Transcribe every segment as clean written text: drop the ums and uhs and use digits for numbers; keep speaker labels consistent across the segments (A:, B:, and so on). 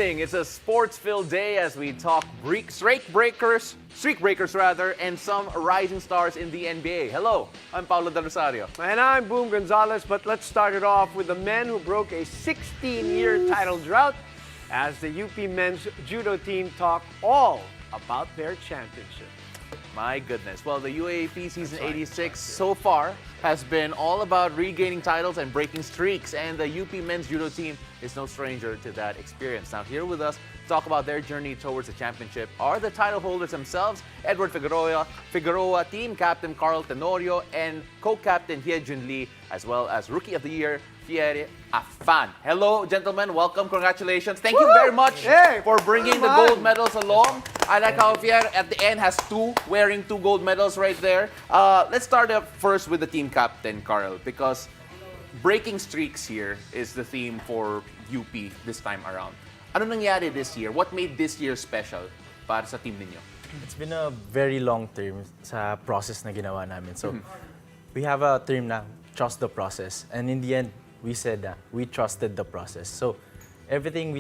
A: evening. It's a sports-filled day as we talk streak breakers, and some rising stars in the NBA. Hello, I'm Paulo Del Rosario.
B: And I'm Boom Gonzalez, but let's start it off with the men who broke a 16-year title drought as the UP men's judo team talk all about their championship.
A: My goodness. Well, the UAAP season 86 so far has been all about regaining titles and breaking streaks, and the UP men's judo team is no stranger to that experience. Now, here with us to talk about their journey towards the championship are the title holders themselves, Edward Figueroa, team captain Carl Tenorio, and co-captain Hyejun Lee, as well as Rookie of the Year, Fiere Afan. Hello, gentlemen. Welcome. Congratulations. Thank you very much for bringing the gold medals along. I like how Fiere at the end has wearing two gold medals right there. Let's start up first with the team captain, Carl, because breaking streaks here is the theme for UP this time around. Ano nangyari this year? What made this year special para sa team ninyo?
C: It's been a very long term sa process na ginawa namin. So, we have a term na trust the process. And in the end, we said that we trusted the process. So, everything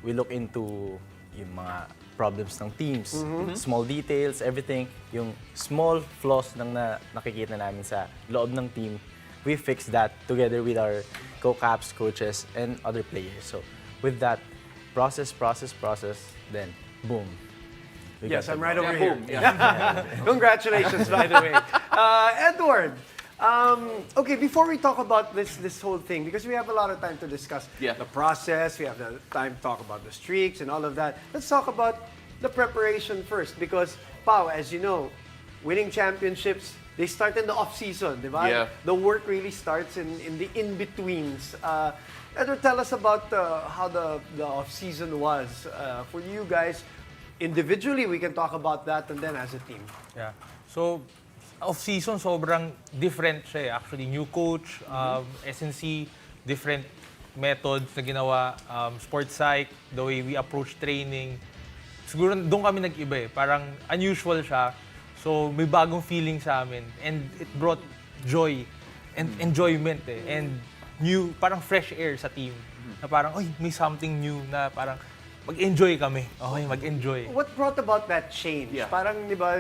C: we look into yung mga problems ng teams, small details, everything, yung small flaws lang na nakikita namin sa loob ng team, we fixed that together with our co-caps, coaches, and other players. So, with that, process, then boom.
B: Yes, I'm right over
A: Boom.
B: here. Congratulations, by the way. Edward, okay, before we talk about this whole thing, because we have a lot of time to discuss the process, we have the time to talk about the streaks and all of that. Let's talk about the preparation first, because, Pao, as you know, winning championships, they start in the off-season, di ba?
A: Yeah.
B: The work really starts in the in-betweens. Edward, tell us about how the off-season was for you guys. Individually, we can talk about that, and then as a team.
D: Yeah. So, off-season, sobrang different siya eh. Actually, new coach, SNC, different methods na ginawa, sports psych, the way we approach training. Siguro doon kami nag-iba eh. Parang unusual siya. So, may bagong feeling sa amin. And it brought joy and enjoyment eh. And new, parang fresh air sa team. Na parang, oy, may something new na parang mag-enjoy kami. Okay, mag-enjoy.
B: What brought about that change?
A: Yeah.
B: Parang, di ba,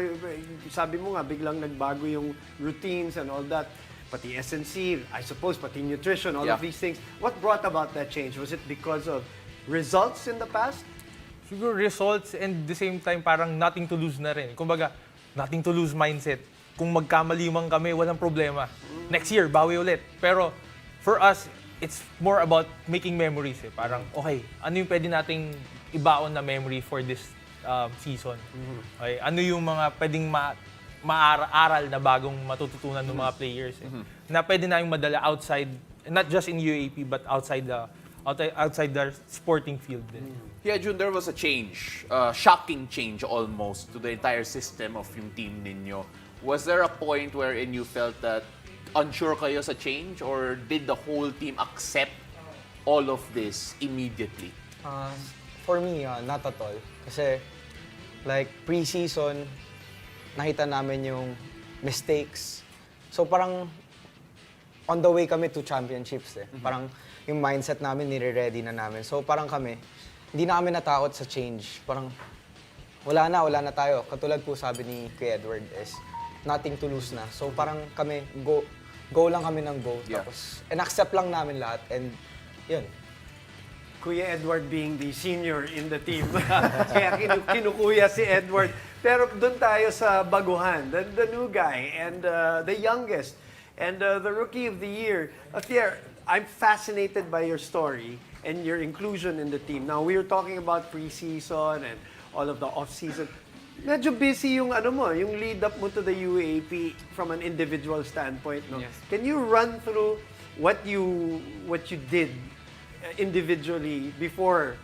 B: sabi mo nga, biglang nagbago yung routines and all that. Pati SNC, I suppose, pati nutrition, all of these things. What brought about that change? Was it because of results in the past?
D: Siguro results and the same time parang nothing to lose na rin. Kumbaga, nothing to lose mindset. Kung magkamali man kami, walang problema. Next year, bawi ulit. Pero for us, it's more about making memories eh. Parang, okay, ano yung pwede nating ibaon na memory for this season? Okay, ano yung mga pwedeng maaral na bagong matututunan ng mga players eh? Na pwede na yung madala outside, not just in UAAP, but outside the sporting field din.
A: Yeah, June, there was a change, shocking change almost to the entire system of yung team ninyo. Was there a point wherein you felt that unsure kayo sa change, or did the whole team accept all of this immediately?
E: For me, not at all. Kasi, like, pre-season, nakita namin yung mistakes. So, parang on the way kami to championships eh. Parang yung mindset namin, nire-ready na namin. So, parang kami, hindi na kami natakot sa change. Parang, wala na tayo. Katulad po sabi ni Kuya Edward is, nothing to lose na. So, parang kami, go lang kami ng go.
A: Yeah.
E: Tapos, and accept lang namin lahat. And, yun.
B: Kuya Edward being the senior in the team. Kaya kinukuya si Edward. Pero doon tayo sa baguhan, the new guy, and the youngest, and the Rookie of the Year. Pierre, I'm fascinated by your story and your inclusion in the team. Now, we were talking about pre-season and all of the off-season. Medyo busy yung yung lead up mo to the UAAP from an individual standpoint, no?
F: Yes.
B: Can you run through what you did individually before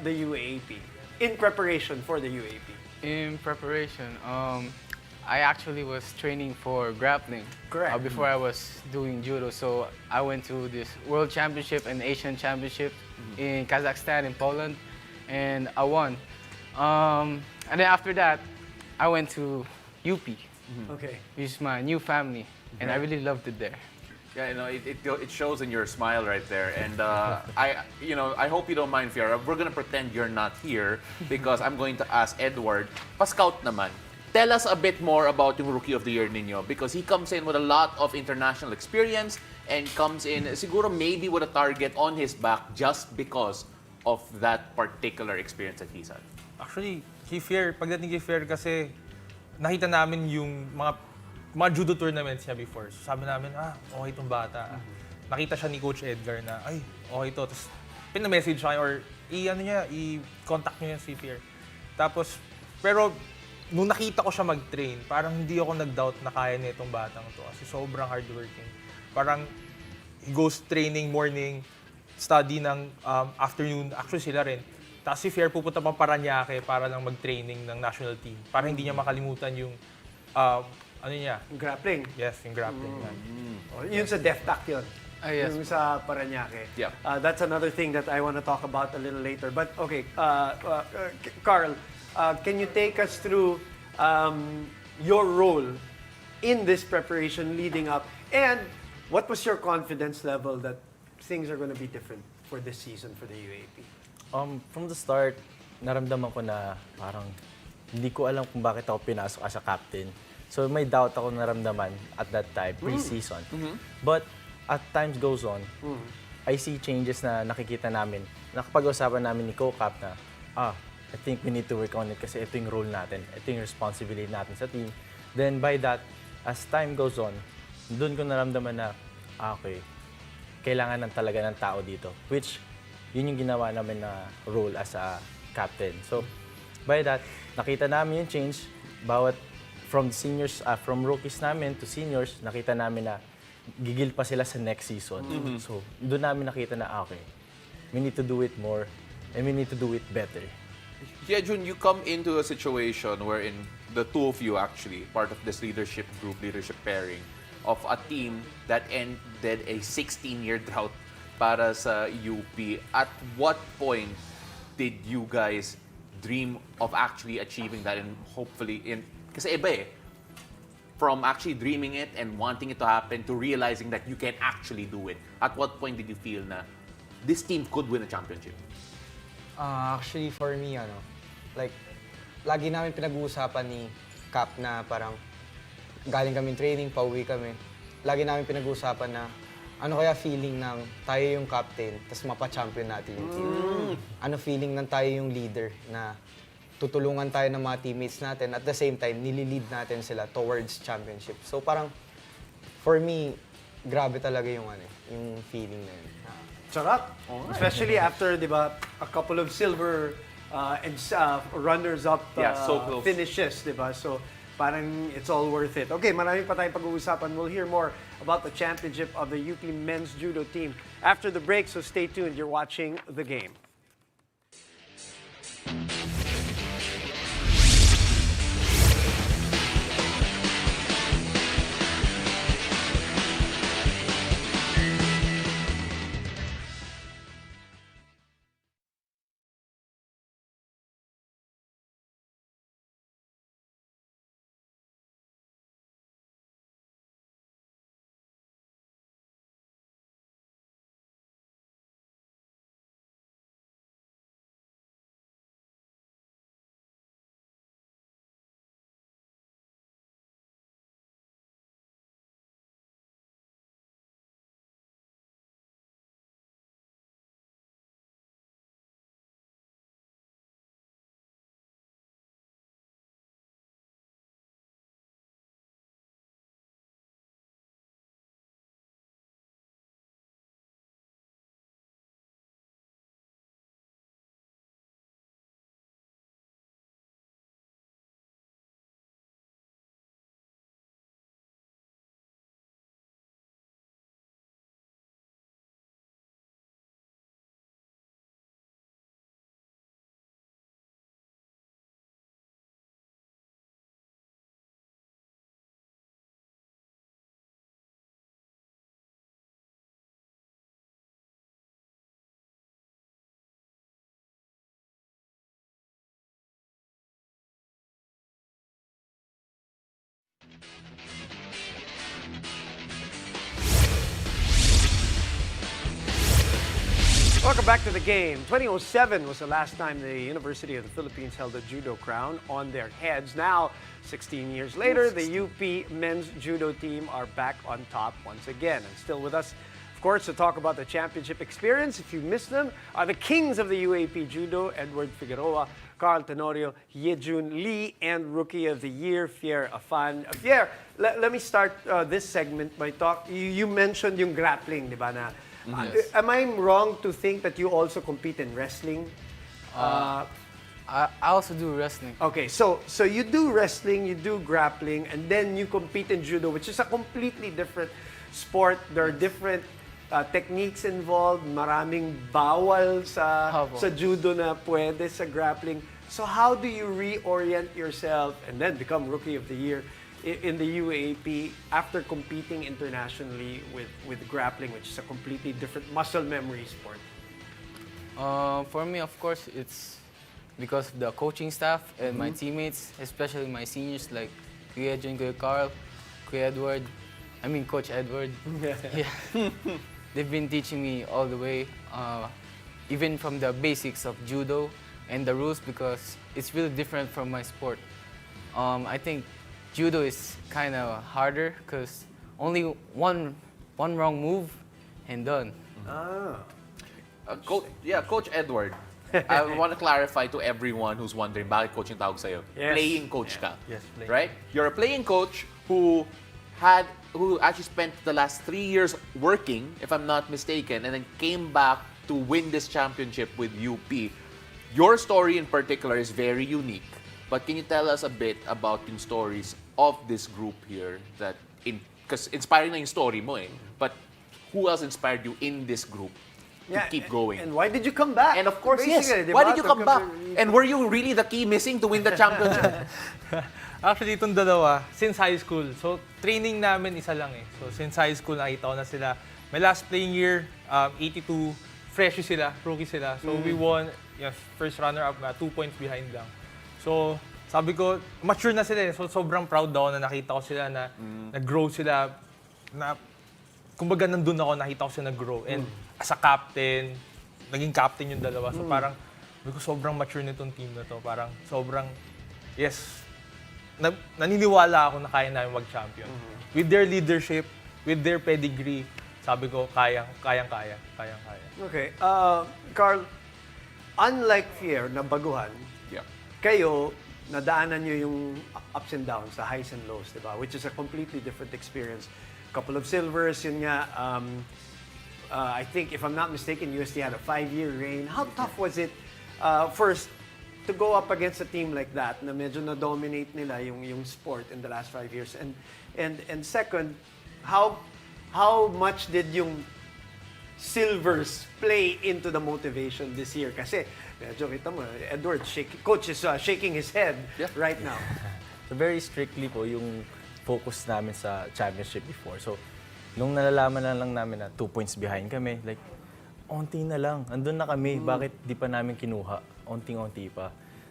B: the UAAP, in preparation for the UAAP?
F: In preparation, I actually was training for grappling.
B: Correct.
F: Before I was doing judo, so I went to this World Championship and Asian Championship in Kazakhstan, in Poland, and I won. And then after that, I went to UP,
B: Okay.
F: which is my new family, and I really loved it there.
A: Yeah, it shows in your smile right there, and I hope you don't mind, Fiora. We're gonna pretend you're not here because I'm going to ask Edward, pa-scout naman. Tell us a bit more about yung Rookie of the Year ninyo because he comes in with a lot of international experience and comes in siguro maybe with a target on his back just because of that particular experience that he's had.
D: Actually, kay Fier, pagdating kay Fier kasi nakita namin yung mga judo tournaments niya before. So sabi namin, okay itong bata. Nakita siya ni Coach Edgar na, ay, okay ito. Tapos pinamessage siya or i-contact niya si Fier. Tapos, pero nung nakita ko siya mag-train, parang hindi ako nag-doubt na kaya niya itong batang to kasi sobrang hardworking. Parang he goes training morning, study ng afternoon, actually sila rin. Tapos si Fier pupunta pang Paranaque para lang mag-training ng national team. Para hindi niya makalimutan yung, ano niya?
B: Grappling.
D: Yes, yung grappling.
B: Yun sa DefTac yun.
F: Yes.
B: Yung sa Paranaque.
A: Yeah.
B: That's another thing that I want to talk about a little later. But okay, Carl, can you take us through your role in this preparation leading up? And what was your confidence level that things are going to be different for this season for the UAP?
C: From the start, naramdaman ko na parang hindi ko alam kung bakit ako pinasok as a captain. So may doubt ako naramdaman at that time, pre-season. But as time goes on, I see changes na nakikita namin. Nakapag-usapan namin ni Co-Cap na, I think we need to work on it kasi ito yung role natin, ito yung responsibility natin sa team. Then by that, as time goes on, doon ko naramdaman na, okay, kailangan ng talaga ng tao dito. Which, yun yung ginawa namin na role as a captain. So, by that, nakita namin yung change. Bawat from seniors, from rookies namin to seniors, nakita namin na gigil pa sila sa next season. So, doon namin nakita na, okay, we need to do it more and we need to do it better.
A: Yeah, Jun, you come into a situation wherein the two of you actually, part of this leadership group, leadership pairing, of a team that ended a 16-year drought para sa UP. At what point did you guys dream of actually achieving that and hopefully kasi iba from actually dreaming it and wanting it to happen to realizing that you can actually do it. At what point did you feel na this team could win a championship?
E: Actually, for me, like, lagi namin pinag-uusapan ni Cap na parang galing kami training, pauwi kami. Lagi namin pinag-uusapan na ano kaya feeling ng tayo yung captain, tapos mapa-champion natin yung team. Ano feeling ng tayo yung leader na tutulungan tayo ng mga teammates natin at the same time, nililid natin sila towards championship. So parang, for me, grabe talaga yung feeling na yun.
B: Charot. Especially after, di ba, a couple of silver and runners-up
A: so close.
B: finishes, di ba? So, parang it's all worth it. Okay, marami pa tayong pag-uusapan. We'll hear more about the championship of the UP men's judo team after the break, so stay tuned. You're watching The Game. Welcome back to the game. 2007 was the last time the University of the Philippines held a judo crown on their heads. Now, 16 years later, the UP men's judo team are back on top once again. And still with us, of course, to talk about the championship experience, if you missed them, are the kings of the UAP Judo, Edward Figueroa, Carl Tenorio, Yejun Lee, and Rookie of the Year, Fier Afan. Fier, let me start this segment by you mentioned yung grappling, di ba na? Am I wrong to think that you also compete in wrestling?
F: I also do wrestling.
B: Okay, so you do wrestling, you do grappling, and then you compete in judo, which is a completely different sport. There are different techniques involved. Maraming bawal sa judo na pwede sa grappling. So how do you reorient yourself and then become Rookie of the Year in the UAAP after competing internationally with grappling, which is a completely different muscle memory sport?
F: For me, of course, it's because of the coaching staff and my teammates, especially my seniors like Kuya Jun, Kuya Carl, Kuya Edward. I mean, Coach Edward. Yeah. They've been teaching me all the way, even from the basics of judo and the rules, because it's really different from my sport. I think judo is kind of harder because only one wrong move and done.
A: Coach Edward. I want to clarify to everyone who's wondering, bakit coach yung tawag sa'yo?
B: Yes.
A: Playing coach ka.
D: Yes, playing.
A: Right? You're a playing coach who actually spent the last 3 years working, if I'm not mistaken, and then came back to win this championship with UP. Your story in particular is very unique. But can you tell us a bit about yung stories of this group here because inspiring na yung story mo eh. But who else inspired you in this group to keep going?
B: And why did you come back?
A: And of course, yes.
B: Basically, di
A: Why
B: ba?
A: did you come back? And were you really the key missing to win the championship?
D: Actually, itong dalawa, since high school. So, training namin isa lang eh. So, since high school, nakita ko na sila. My last playing year, 82, fresh sila, rookie sila. So, we won, first runner-up na, 2 points behind lang. So, sabi ko, mature na sila eh. So, sobrang proud ako na nakita ko sila na nag-grow sila. Na, kumbaga, nandun ako, nakita ko sila nag-grow. And as a captain, naging captain yung dalawa. So, parang, sabi ko, sobrang mature nitong team na to. Parang, sobrang, yes, naniniwala ako na kaya namin mag-champion. With their leadership, with their pedigree, sabi ko, kayang-kaya.
B: Okay. Carl, unlike Fier na baguhan,
A: Yeah.
B: kayo, nadaanan nyo yung ups and downs, the highs and lows, di ba? Which is a completely different experience. Couple of silvers, yun nga. I think, if I'm not mistaken, USD had a 5-year reign. How tough was it, first, to go up against a team like that, na medyo na-dominate nila yung sport in the last 5 years? And second, how much did yung silvers play into the motivation this year? Kasi, medyo kita mo, Edward, coach is shaking his head right now.
C: So very strictly po yung focus namin sa championship before. So, nung nalalaman na lang namin na 2 points behind kami, like, onti na lang, andun na kami, bakit di pa namin kinuha? Onting-onti pa.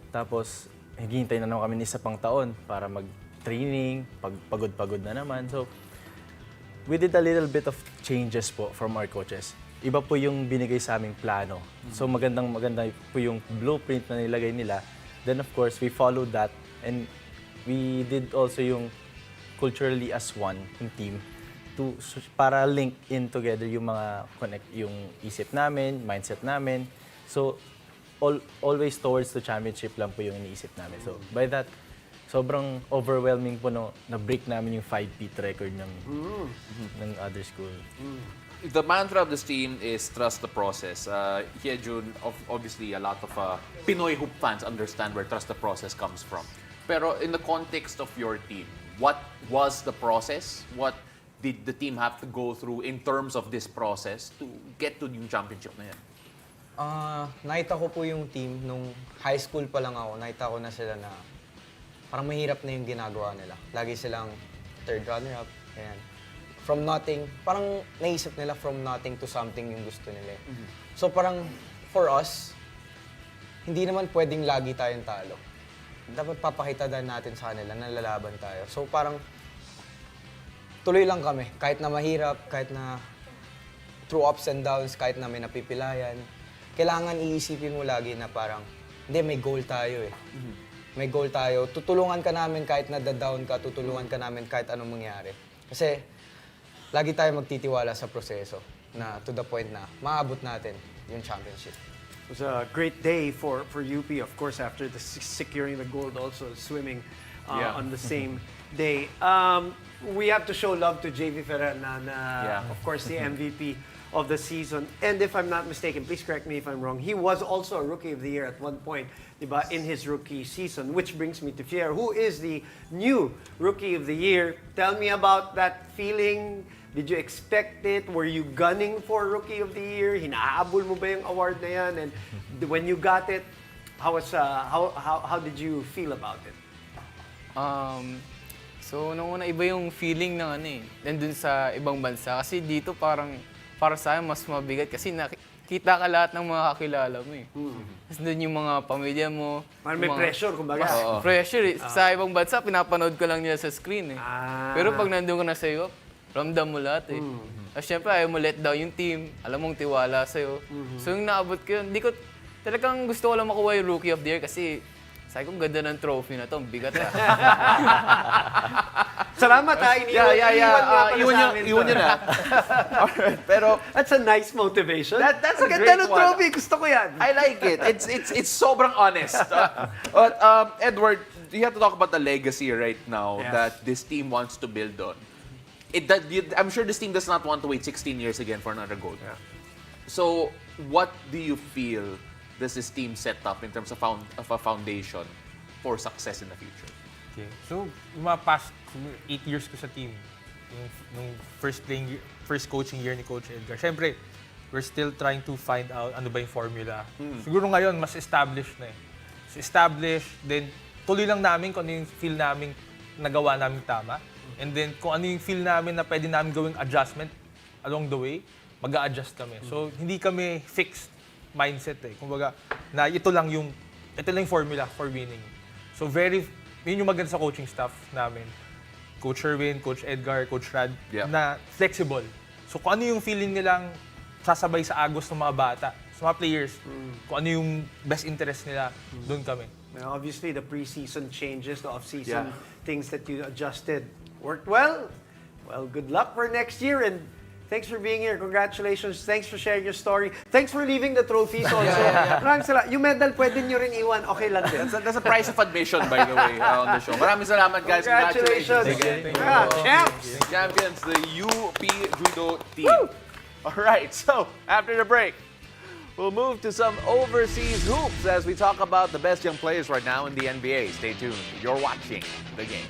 C: Tapos, hihintay na naman kami ng isa pang taon para mag-training, pagod-pagod na naman. So, we did a little bit of changes po from our coaches. Iba po yung binigay sa aming plano. So, maganda po yung blueprint na nilagay nila. Then, of course, we followed that. And we did also yung culturally as one, yung team, para link in together yung mga yung isip namin, mindset namin. So, always towards the championship lang po yung iniisip namin. So, by that, sobrang overwhelming po na-break namin yung 5-feet record ng other school.
A: The mantra of this team is trust the process. Hyejun, obviously, a lot of Pinoy hoop fans understand where trust the process comes from. Pero in the context of your team, what was the process? What did the team have to go through in terms of this process to get to yung championship na yan?
E: Nakita ko po yung team nung high school pa lang ako. Nakita ko na sila na parang mahirap na yung ginagawa nila. Lagi silang third runner-up. Ayan. From nothing, parang naisip nila from nothing to something yung gusto nila. So parang for us, hindi naman pwedeng lagi tayong talo. Dapat papakita din natin sa kanila na lalaban tayo. So parang tuloy lang kami. Kahit na mahirap, kahit na through ups and downs, kahit na may napipilayan, kailangan iisipin mo lagi na parang, hindi, may goal tayo eh. May goal tayo. Tutulungan ka namin kahit nada-down ka, tutulungan ka namin kahit anong mangyari. Kasi, lagi tayo magtitiwala sa proseso na to the point na maabot natin yung championship.
B: It was a great day for UP, of course, after securing the gold, also swimming on the same day. We have to show love to JV Ferrer, of course, the MVP of the season. And if I'm not mistaken, please correct me if I'm wrong, he was also a Rookie of the Year at one point, diba, in his rookie season, which brings me to Fier, who is the new Rookie of the Year. Tell me about that feeling. Did you expect it? Were you gunning for Rookie of the Year? Hinahabol mo ba yung award na yan? And when you got it, how did you feel about it?
F: So, nung una, iba yung feeling ng nandun sa ibang bansa. Kasi dito parang, para sa akin, mas mabigat kasi nakita ka lahat ng mga kakilala mo eh. Tapos doon yung mga pamilya mo.
B: Parang may pressure, kumbaga.
F: Pressure eh. Sa ibang bansa, pinapanood ko lang nila sa screen eh. Pero pag nandun ka na sa iyo, ramdam mo lahat eh. At syempre, ayaw mo let down yung team. Alam mong tiwala sa'yo. So yung naabot ko yun, talagang gusto ko lang makuha yung Rookie of the Year kasi sabi ko, ganda ng trophy na to. Ang bigat ah.
B: Salamat ha,
A: Iwan nyo na. Alright, pero
B: that's a nice motivation.
A: That's a
B: Ganda
A: great
B: ng
A: one.
B: trophy, gusto ko yan.
A: I like it. It's sobrang honest. But Edward, you have to talk about the legacy right now that this team wants to build on. I'm sure this team does not want to wait 16 years again for another gold. So, what do you feel does this team set up in terms of a foundation for success in the future?
D: Okay. So, yung mga past 8 years ko sa team, nung first coaching year ni Coach Edgar, syempre, we're still trying to find out ano ba yung formula. Siguro ngayon, mas established na eh. Established, then tuloy lang namin kung ano yung feel namin nagawa namin tama. And then kung ano yung feel namin na pwede namin gawing adjustment along the way, mag-a-adjust kami. So, hindi kami fixed mindset eh. Kumbaga, na ito lang yung formula for winning. So, yun yung maganda sa coaching staff namin. Coach Erwin, Coach Edgar, Coach Rad, na flexible. So, kung ano yung feeling nilang sasabay sa agos ng mga bata, sa mga players, kung ano yung best interest nila, doon kami.
B: Now, obviously, the preseason changes, the off-season things that you adjusted worked well. Well, good luck for next year, and thanks for being here. Congratulations. Thanks for sharing your story. Thanks for leaving the trophies also. Maraming salamat. Yung medal, pwede nyo rin iwan. Okay lang din.
A: That's a price of admission, by the way, on the show. Maraming salamat, guys.
B: Congratulations. Champs.
A: Champions, the UP Judo team. All right, so after the break, we'll move to some overseas hoops as we talk about the best young players right now in the NBA. Stay tuned. You're watching The Game.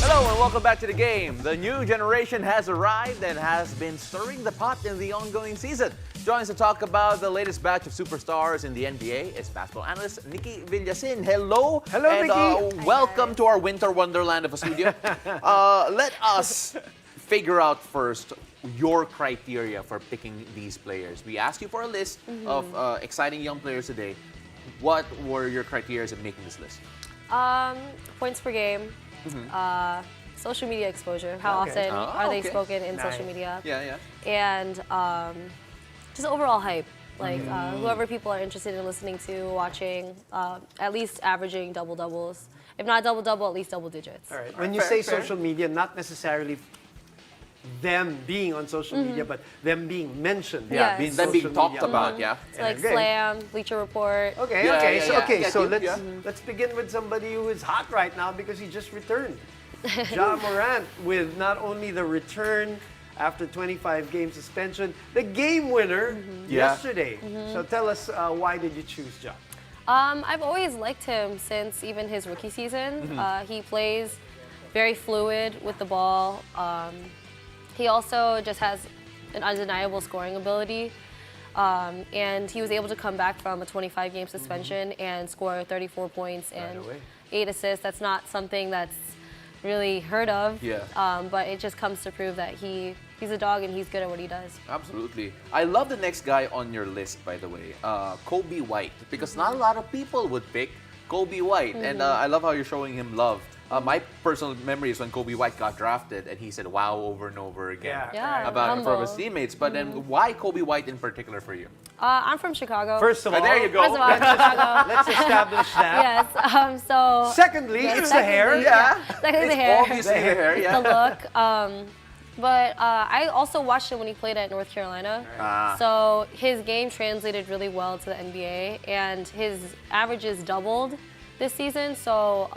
A: Hello and welcome back to the game. The new generation has arrived and has been stirring the pot in the ongoing season. Joins to talk about the latest batch of superstars in the NBA is basketball analyst Nikki Villasin. Hello.
B: Hello,
A: and,
B: Nikki.
A: welcome to our winter wonderland of a studio. Let us figure out first your criteria for picking these players. We asked you for a list of exciting young players today. What were your criteria in making this list?
G: Points per game, social media exposure. How often are they spoken in social media?
A: Yeah.
G: And just overall hype. Like whoever people are interested in listening to, watching, at least averaging double-doubles. If not double-double, at least double digits.
B: All right. When you say social media, not necessarily them being on social media, but them being mentioned.
G: Yeah,
B: in
A: Them being
B: social
A: talked
B: media.
A: about, yeah.
G: So like
B: Okay.
G: Slam, Bleacher Report.
B: Okay,
A: Yeah,
B: okay,
A: yeah,
B: so
A: yeah.
B: okay,
A: Yeah,
B: so
A: yeah.
B: let's begin with somebody who is hot right now because he just returned. Ja Morant with not only the return after 25 game suspension, the game winner yesterday. So tell us why did you choose Ja?
G: I've always liked him since even his rookie season. He plays very fluid with the ball. He also just has an undeniable scoring ability. And he was able to come back from a 25-game suspension and score 34 points and
B: away.
G: 8 assists. That's not something that's really heard of.
A: Yeah.
G: But it just comes to prove that he's a dog and he's good at what he does.
A: Absolutely. I love the next guy on your list, by the way, Kobe White, because not a lot of people would pick Kobe White, and I love how you're showing him love. My personal memory is when Kobe White got drafted, and he said "wow" over and over again
G: Yeah,
A: about from his
G: humble.
A: teammates. But then, why Kobe White in particular for you?
G: I'm from Chicago.
B: First of all,
A: there you go.
G: First of all, I'm from Chicago.
B: let's establish that.
G: Yes. So.
B: Secondly, it's the hair.
G: Secondly, the hair.
A: Obviously, the hair.
G: The
A: Yeah.
G: look. But I also watched him when he played at North Carolina. So his game translated really well to the NBA, and his averages doubled this season. So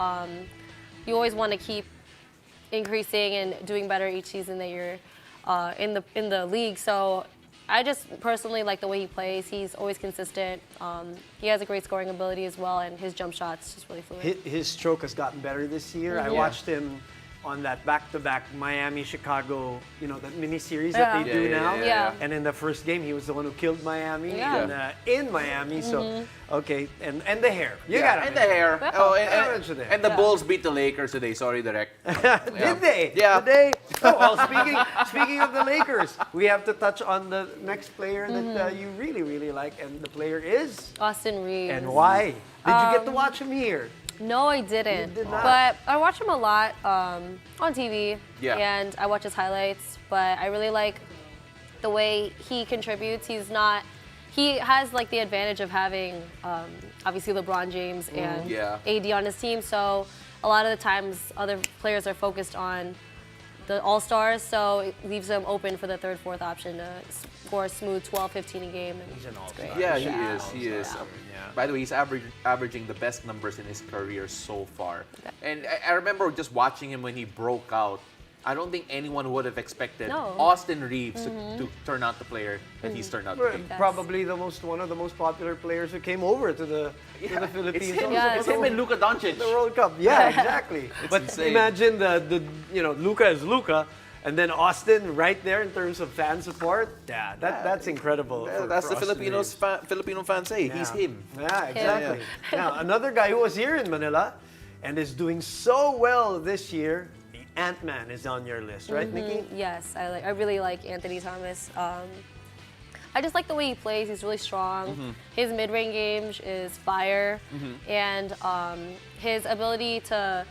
G: you always want to keep increasing and doing better each season that you're in the league. So I just personally like the way he plays. He's always consistent. He has a great scoring ability as well, and his jump shot's just really fluid.
B: His stroke has gotten better this year. I watched him on that back-to-back Miami-Chicago, that mini-series that they do now.
G: Yeah.
B: And in the first game, he was the one who killed Miami in Miami. So, okay, and the hair. You got it.
A: And the hair.
G: Yeah.
A: Oh,
B: Gotta mention that.
A: and the Bulls beat the Lakers today. Sorry, Direk.
B: Did they?
A: Yeah.
B: Did they? Oh, well, speaking of the Lakers, we have to touch on the next player that you really, really like, and the player is?
G: Austin Reeves.
B: And why? Did you get to watch him here?
G: No, I didn't.
B: You did not.
G: But I watch him a lot on TV.
A: Yeah.
G: And I watch his highlights. But I really like the way he contributes. He has like the advantage of having obviously LeBron James and AD on his team. So a lot of the times other players are focused on the All-Stars. So it leaves them open for the third, fourth option to score a smooth 12, 15 a game. And
B: He's an
G: it's
B: all-star.
G: great.
A: Yeah, he is. By the way, he's averaging the best numbers in his career so far. And I remember just watching him when he broke out. I don't think anyone would have expected Austin Reeves to turn out the player that he's turned out to be.
B: Probably one of the most popular players who came over to the Philippines.
A: It's him,
G: Yeah,
A: it's him and Luka Doncic.
B: The World Cup. Yeah, exactly. But
A: insane.
B: imagine the Luka is Luka, and then Austin right there in terms of fan support. Yeah, that's incredible.
A: Yeah,
B: for-
A: that's
B: for
A: the
B: Austin Reeves.
A: Filipino fans say. He's him.
B: Yeah, exactly. Now, another guy who was here in Manila and is doing so well this year, the Ant-Man is on your list, right, Nikki?
G: Yes, I really like Anthony Thomas. I just like the way he plays. He's really strong. His mid-range game is fire, and his ability to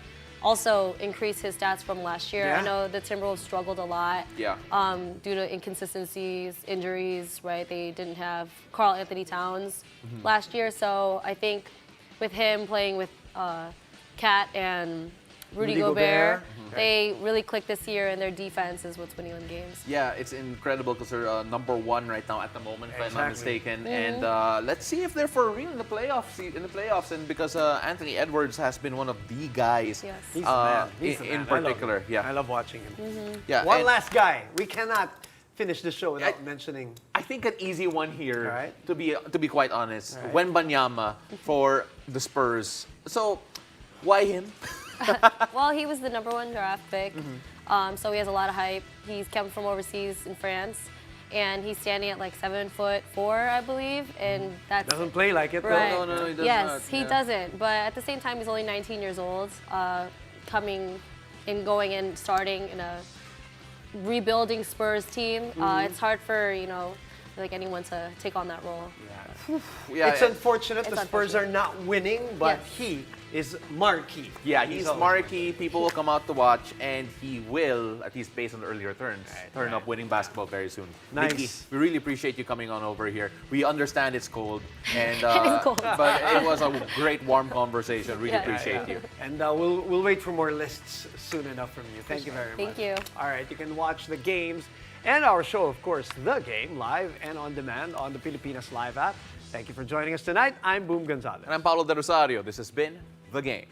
G: also increase his stats from last year.
B: Yeah.
G: I know the Timberwolves struggled a lot due to inconsistencies, injuries, right? They didn't have Karl Anthony Towns last year, so I think with him playing with Kat and Rudy Gobert, they really clicked this year, and their defense is what's winning them games.
A: Yeah, it's incredible because they're number one right now at the moment, if I'm not mistaken. And let's see if they're for real in the playoffs. And because Anthony Edwards has been one of the guys
G: Yes.
B: He's the man. He's the
A: in
B: man. I love
A: particular.
B: him. I love watching him.
A: Yeah.
B: One
A: and
B: last guy. We cannot finish the show without mentioning.
A: I think an easy one here,
B: All right.
A: to be quite honest,
B: All right.
A: Wembanyama for the Spurs. So, why him?
G: Well, he was the #1 draft pick, so he has a lot of hype. He's come from overseas in France, and he's standing at like 7'4", I believe, and that's
B: Doesn't play like it, though.
G: right.
A: No, he does
G: yes,
A: not,
G: he
A: yeah.
G: doesn't. But at the same time, he's only 19 years old, coming and going and starting in a rebuilding Spurs team. It's hard for like anyone to take on that role.
A: Yeah,
B: It's unfortunate
G: It's
B: the Spurs are not winning, but
G: Yes.
B: he is marquee.
A: Yeah, he's
B: always
A: marquee. People will come out to watch, and he will, at least based on the earlier turns, turn up winning basketball very soon.
B: Nice.
A: Nikki, we really appreciate you coming on over here. We understand it's cold, and
G: It is cold.
A: but it was a great, warm conversation. Really
G: Yeah.
A: appreciate you.
B: And we'll wait for more lists soon enough from you. Thank you very much.
G: Thank you.
B: All right, you can watch the games and our show, of course, The Game, live and on demand on the Pilipinas Live app. Thank you for joining us tonight. I'm Boom Gonzalez.
A: And I'm Paulo De Rosario. This has been The Game.